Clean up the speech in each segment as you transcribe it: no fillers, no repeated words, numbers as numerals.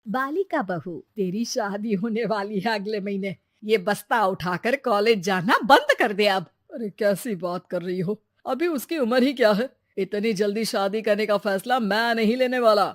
बालिका बहू, तेरी शादी होने वाली है अगले महीने। ये बस्ता उठाकर कॉलेज जाना बंद कर दे अब। अरे कैसी बात कर रही हो, अभी उसकी उम्र ही क्या है। इतनी जल्दी शादी करने का फैसला मैं नहीं लेने वाला।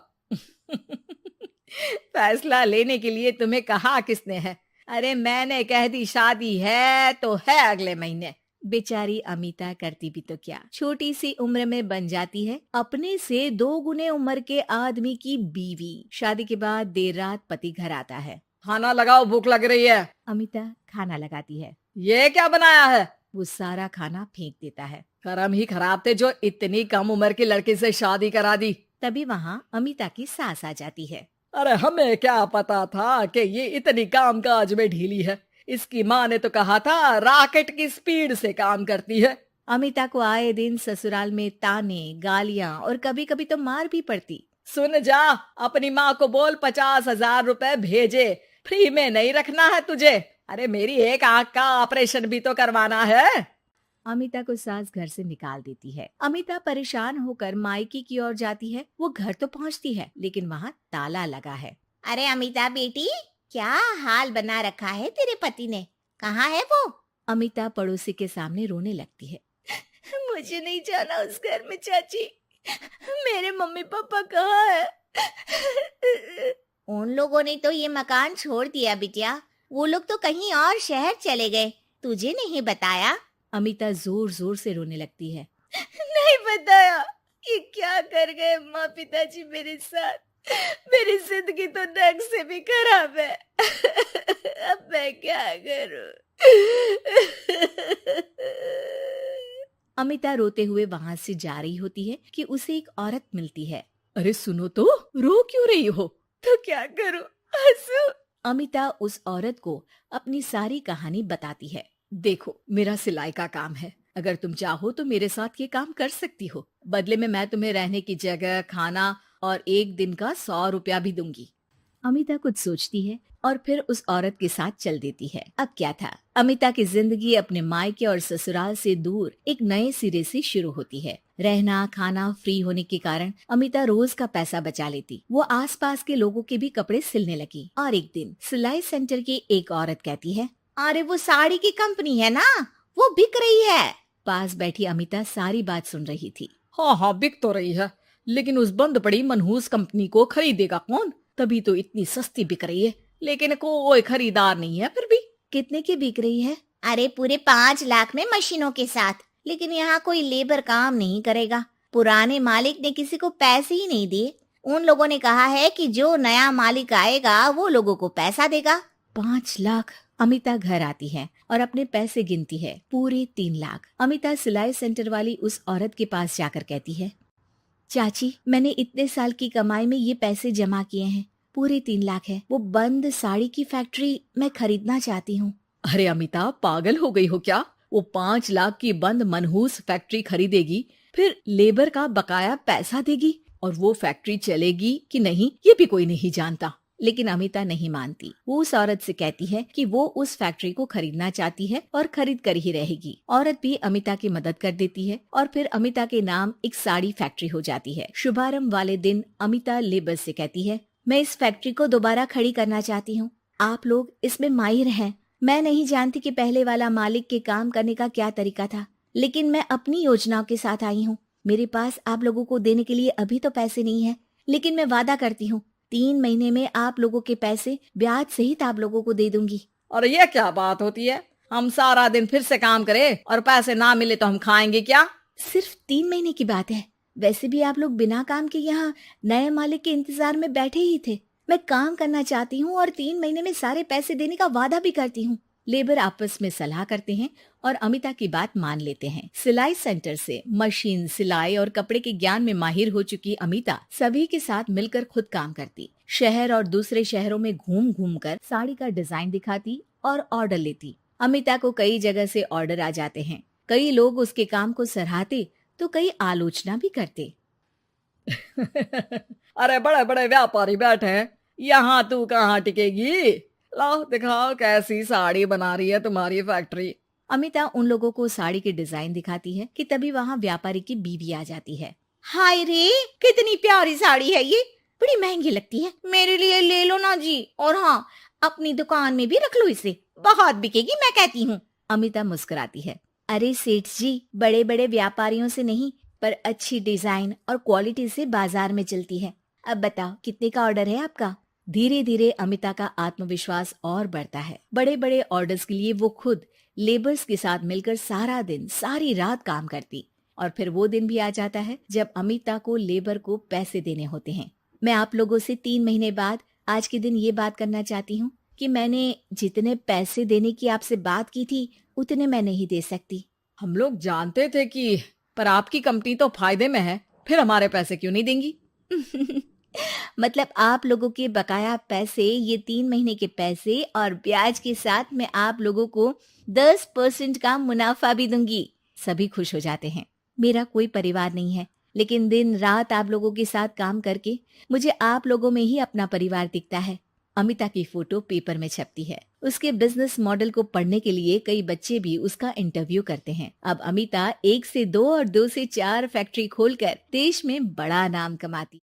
फैसला लेने के लिए तुम्हें कहा किसने है? अरे मैंने कह दी शादी है तो है अगले महीने। बेचारी अमिता करती भी तो क्या, छोटी सी उम्र में बन जाती है अपने से 2 गुने उम्र के आदमी की बीवी। शादी के बाद देर रात पति घर आता है। खाना लगाओ, भूख लग रही है। अमिता खाना लगाती है। ये क्या बनाया है? वो सारा खाना फेंक देता है। कर्म ही खराब थे जो इतनी कम उम्र के लड़के से शादी करा दी। तभी वहाँ अमिता की सास आ जाती है। अरे हमें क्या पता था कि ये इतनी कामकाज में ढीली है। इसकी माँ ने तो कहा था रॉकेट की स्पीड से काम करती है। अमिता को आए दिन ससुराल में ताने, गालियां और कभी कभी तो मार भी पड़ती। सुन जा, अपनी माँ को बोल 50,000 रुपए भेजे, फ्री में नहीं रखना है तुझे। अरे मेरी एक आंख का ऑपरेशन भी तो करवाना है। अमिता को सास घर से निकाल देती है। अमिता परेशान होकर मायके की ओर जाती है। वो घर तो पहुंचती है लेकिन वहाँ ताला लगा है। अरे अमिता बेटी, क्या हाल बना रखा है तेरे पति ने? कहाँ है वो? अमिता पड़ोसी के सामने रोने लगती है। मुझे नहीं जाना उस घर में चाची। मेरे मम्मी पापा कहाँ है? उन लोगों ने तो ये मकान छोड़ दिया बिटिया। वो लोग तो कहीं और शहर चले गए। तुझे नहीं बताया? अमिता जोर जोर से रोने लगती है। नहीं बताया? ये क्या कर गए माँ पिताजी मेरे साथ? मेरी जिंदगी तो नर्क से भी खराब है। अब मैं क्या करूं? अमिता रोते हुए वहाँ से जा रही होती है कि उसे एक औरत मिलती है। अरे सुनो तो, रो क्यों रही हो? तो क्या करूं? हंसू? अमिता उस औरत को अपनी सारी कहानी बताती है। देखो, मेरा सिलाई का काम है। अगर तुम चाहो तो मेरे साथ ये काम कर सकती हो। बदले में मैं तुम्हें रहने की जगह, खाना और 1 दिन का 100 रुपया भी दूंगी। अमिता कुछ सोचती है और फिर उस औरत के साथ चल देती है। अब क्या था, अमिता की जिंदगी अपने मायके और ससुराल से दूर एक नए सिरे से शुरू होती है। रहना खाना फ्री होने के कारण अमिता रोज का पैसा बचा लेती। वो आसपास के लोगों के भी कपड़े सिलने लगी। और एक दिन सिलाई सेंटर की एक औरत कहती है, अरे वो साड़ी की कंपनी है ना, वो बिक रही है। पास बैठी अमिता सारी बात सुन रही थी। हाँ हाँ, बिक तो रही है, लेकिन उस बंद पड़ी मनहूस कंपनी को खरीदेगा कौन? तभी तो इतनी सस्ती बिक रही है, लेकिन कोई खरीदार नहीं है। फिर भी कितने की बिक रही है? अरे पूरे 5 लाख में मशीनों के साथ। लेकिन यहाँ कोई लेबर काम नहीं करेगा। पुराने मालिक ने किसी को पैसे ही नहीं दिए। उन लोगों ने कहा है कि जो नया मालिक आएगा वो लोगों को पैसा देगा। 5 लाख। अमिता घर आती है और अपने पैसे गिनती है। पूरे 3 लाख। अमिता सिलाई सेंटर वाली उस औरत के पास जाकर कहती है, चाची, मैंने इतने साल की कमाई में ये पैसे जमा किए हैं। पूरे 3 लाख है। वो बंद साड़ी की फैक्ट्री मैं खरीदना चाहती हूँ। अरे अमिता, पागल हो गई हो क्या? वो 5 लाख की बंद मनहूस फैक्ट्री खरीदेगी, फिर लेबर का बकाया पैसा देगी, और वो फैक्ट्री चलेगी कि नहीं ये भी कोई नहीं जानता। लेकिन अमिता नहीं मानती। वो उस औरत से कहती है कि वो उस फैक्ट्री को खरीदना चाहती है और खरीद कर ही रहेगी। औरत भी अमिता की मदद कर देती है और फिर अमिता के नाम एक साड़ी फैक्ट्री हो जाती है। शुभारंभ वाले दिन अमिता लेबर से कहती है, मैं इस फैक्ट्री को दोबारा खड़ी करना चाहती हूँ। आप लोग इसमें माहिर हैं। मैं नहीं जानती कि पहले वाला मालिक के काम करने का क्या तरीका था, लेकिन मैं अपनी योजनाओं के साथ आई हूँ। मेरे पास आप लोगों को देने के लिए अभी तो पैसे नहीं है, लेकिन मैं वादा करती हूँ 3 महीने में आप लोगों के पैसे ब्याज सहित आप लोगों को दे दूंगी। और ये क्या बात होती है? हम सारा दिन फिर से काम करें और पैसे ना मिले तो हम खाएंगे क्या? सिर्फ 3 महीने की बात है। वैसे भी आप लोग बिना काम के यहाँ नए मालिक के इंतजार में बैठे ही थे। मैं काम करना चाहती हूँ और 3 महीने में सारे पैसे देने का वादा भी करती हूँ। लेबर आपस में सलाह करते हैं और अमिता की बात मान लेते हैं। सिलाई सेंटर से मशीन, सिलाई और कपड़े के ज्ञान में माहिर हो चुकी अमिता सभी के साथ मिलकर खुद काम करती। शहर और दूसरे शहरों में घूम घूम कर साड़ी का डिजाइन दिखाती और ऑर्डर लेती। अमिता को कई जगह से ऑर्डर आ जाते हैं। कई लोग उसके काम को सराहते तो कई आलोचना भी करते। अरे बड़े बड़े व्यापारी बैठे हैं, यहाँ तू कहाँ टिकेगी? लाओ दिखाओ कैसी साड़ी बना रही है तुम्हारी फैक्ट्री। अमिता उन लोगों को साड़ी के डिजाइन दिखाती है कि तभी वहाँ व्यापारी की बीवी आ जाती है। हाय रे, कितनी प्यारी साड़ी है ये। बड़ी महंगी लगती है। मेरे लिए ले लो ना जी, और हाँ, अपनी दुकान में भी रख लो इसे, बहुत बिकेगी मैं कहती हूँ। अमिता मुस्कुराती है। अरे सेठ जी, बड़े बड़े व्यापारियों से नहीं, पर अच्छी डिजाइन और क्वालिटी से बाजार में चलती है। अब बताओ कितने का ऑर्डर है आपका? धीरे धीरे अमिता का आत्मविश्वास और बढ़ता है। बड़े बड़े ऑर्डर्स के लिए वो खुद लेबर्स के साथ मिलकर सारा दिन सारी रात काम करती, और फिर वो दिन भी आ जाता है जब अमिता को लेबर को पैसे देने होते हैं। मैं आप लोगों से 3 महीने बाद आज के दिन ये बात करना चाहती हूँ कि मैंने जितने पैसे देने की आपसे बात की थी उतने मैं नहीं दे सकती। हम लोग जानते थे कि, पर आपकी कंपनी तो फायदे में है, फिर हमारे पैसे क्यों नहीं देंगी? मतलब आप लोगों के बकाया पैसे, ये 3 महीने के पैसे और ब्याज के साथ मैं आप लोगों को 10% का मुनाफा भी दूंगी। सभी खुश हो जाते हैं। मेरा कोई परिवार नहीं है, लेकिन दिन रात आप लोगों के साथ काम करके मुझे आप लोगों में ही अपना परिवार दिखता है। अमिता की फोटो पेपर में छपती है। उसके बिजनेस मॉडल को पढ़ने के लिए कई बच्चे भी उसका इंटरव्यू करते हैं। अब अमिता 1 से 2 और 2 से 4 फैक्ट्री खोलकर देश में बड़ा नाम कमाती।